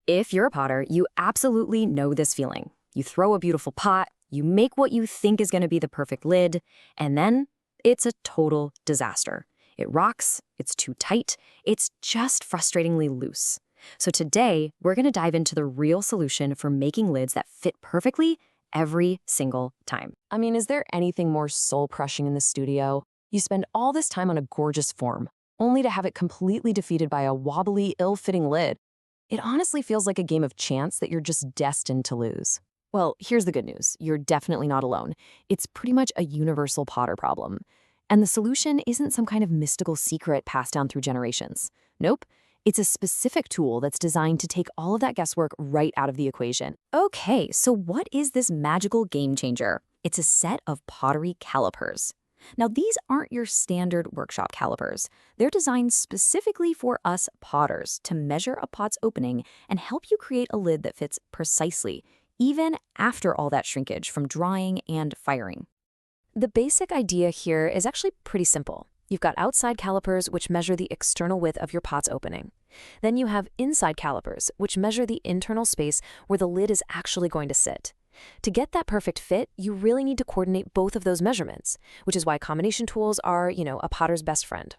If you're a potter, you absolutely know this feeling. You throw a beautiful pot, you make what you think is going to be the perfect lid, and then it's a total disaster. It rocks, it's too tight, it's just frustratingly loose. So today, we're going to dive into the real solution for making lids that fit perfectly every single time. I mean, is there anything more soul-crushing in the studio? You spend all this time on a gorgeous form, only to have it completely defeated by a wobbly, ill-fitting lid. It honestly feels like a game of chance that you're just destined to lose. Well, here's the good news. You're definitely not alone. It's pretty much a universal potter problem. And the solution isn't some kind of mystical secret passed down through generations. Nope. It's a specific tool that's designed to take all of that guesswork right out of the equation. Okay, so what is this magical game changer? It's a set of pottery calipers. Now, these aren't your standard workshop calipers. They're designed specifically for us potters to measure a pot's opening and help you create a lid that fits precisely, even after all that shrinkage from drying and firing. The basic idea here is actually pretty simple. You've got outside calipers, which measure the external width of your pot's opening. Then you have inside calipers, which measure the internal space where the lid is actually going to sit. To get that perfect fit, you really need to coordinate both of those measurements, which is why combination tools are, a potter's best friend.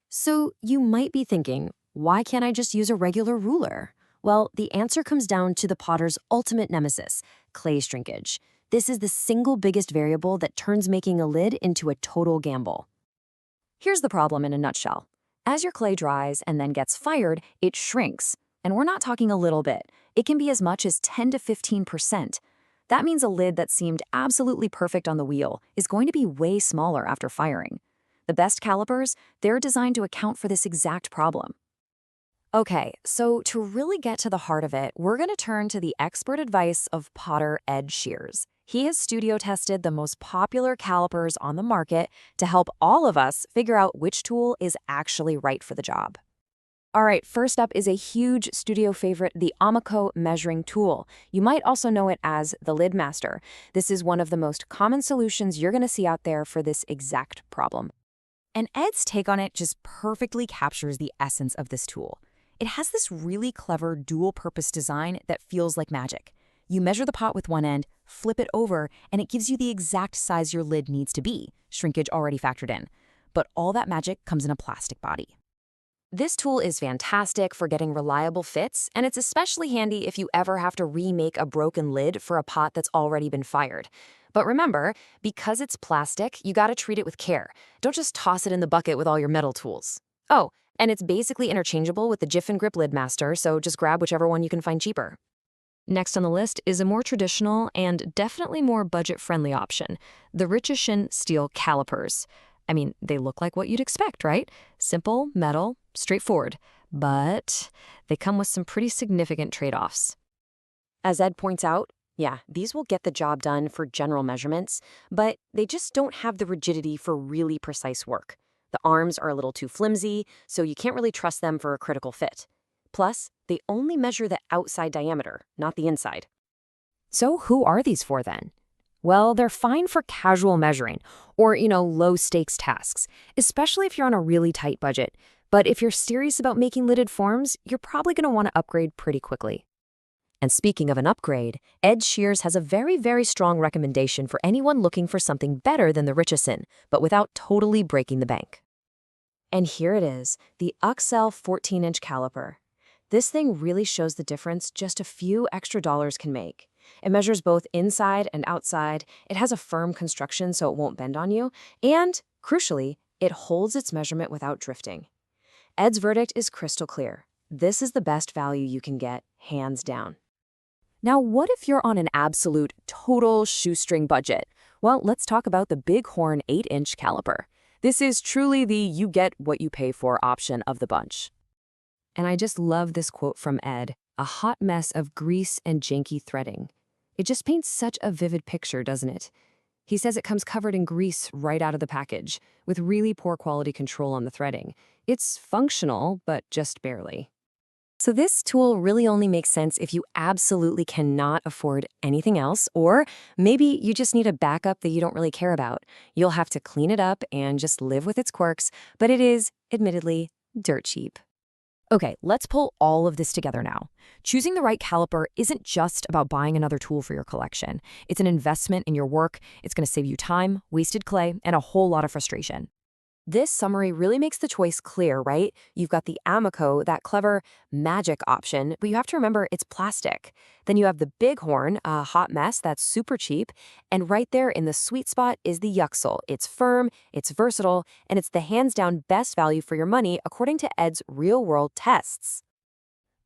So you might be thinking, why can't I just use a regular ruler? Well, the answer comes down to the potter's ultimate nemesis, clay shrinkage. This is the single biggest variable that turns making a lid into a total gamble. Here's the problem in a nutshell. As your clay dries and then gets fired, it shrinks. And we're not talking a little bit. It can be as much as 10 to 15%. That means a lid that seemed absolutely perfect on the wheel is going to be way smaller after firing. The best calipers, they're designed to account for this exact problem. Okay, so to really get to the heart of it, we're going to turn to the expert advice of potter Ed Shears. He has studio tested the most popular calipers on the market to help all of us figure out which tool is actually right for the job. All right, first up is a huge studio favorite, the AMACO Measuring Tool. You might also know it as the Lid Master. This is one of the most common solutions you're going to see out there for this exact problem. And Ed's take on it just perfectly captures the essence of this tool. It has this really clever dual-purpose design that feels like magic. You measure the pot with one end, flip it over, and it gives you the exact size your lid needs to be, shrinkage already factored in. But all that magic comes in a plastic body. This tool is fantastic for getting reliable fits, and it's especially handy if you ever have to remake a broken lid for a pot that's already been fired. But remember, because it's plastic, you gotta treat it with care. Don't just toss it in the bucket with all your metal tools. Oh, and it's basically interchangeable with the Jif and Grip Lid Master, so just grab whichever one you can find cheaper. Next on the list is a more traditional and definitely more budget-friendly option, the Richishin Steel Calipers. I mean, they look like what you'd expect, right? Simple, metal, straightforward, but they come with some pretty significant trade-offs. As Ed points out, yeah, these will get the job done for general measurements, but they just don't have the rigidity for really precise work. The arms are a little too flimsy, so you can't really trust them for a critical fit. Plus, they only measure the outside diameter, not the inside. So who are these for then? Well, they're fine for casual measuring or, low-stakes tasks, especially if you're on a really tight budget. But if you're serious about making lidded forms, you're probably going to want to upgrade pretty quickly. And speaking of an upgrade, Ed Shears has a very, very strong recommendation for anyone looking for something better than the Richishin, but without totally breaking the bank. And here it is, the uxcell 14-inch caliper. This thing really shows the difference just a few extra dollars can make. It measures both inside and outside, it has a firm construction so it won't bend on you, and, crucially, it holds its measurement without drifting. Ed's verdict is crystal clear. This is the best value you can get, hands down. Now, what if you're on an absolute, total shoestring budget? Well, let's talk about the Bighorn 8-inch caliper. This is truly the you get what you pay for option of the bunch. And I just love this quote from Ed, a hot mess of grease and janky threading. It just paints such a vivid picture, doesn't it? He says it comes covered in grease right out of the package, with really poor quality control on the threading. It's functional, but just barely. So this tool really only makes sense if you absolutely cannot afford anything else, or maybe you just need a backup that you don't really care about. You'll have to clean it up and just live with its quirks, but it is, admittedly, dirt cheap. Okay, let's pull all of this together now. Choosing the right caliper isn't just about buying another tool for your collection. It's an investment in your work. It's going to save you time, wasted clay, and a whole lot of frustration. This summary really makes the choice clear, right? You've got the AMACO, that clever magic option, but you have to remember it's plastic. Then you have the Bighorn, a hot mess that's super cheap, and right there in the sweet spot is the uxcell. It's firm, it's versatile, and it's the hands-down best value for your money according to Ed's real-world tests.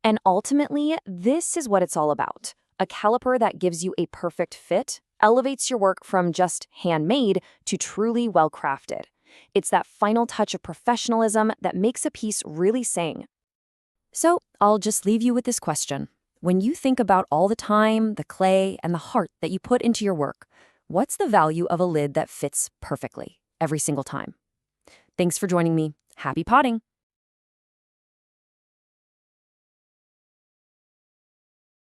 And ultimately, this is what it's all about. A caliper that gives you a perfect fit, elevates your work from just handmade to truly well-crafted. It's that final touch of professionalism that makes a piece really sing. So I'll just leave you with this question. When you think about all the time, the clay, and the heart that you put into your work, what's the value of a lid that fits perfectly every single time? Thanks for joining me. Happy potting!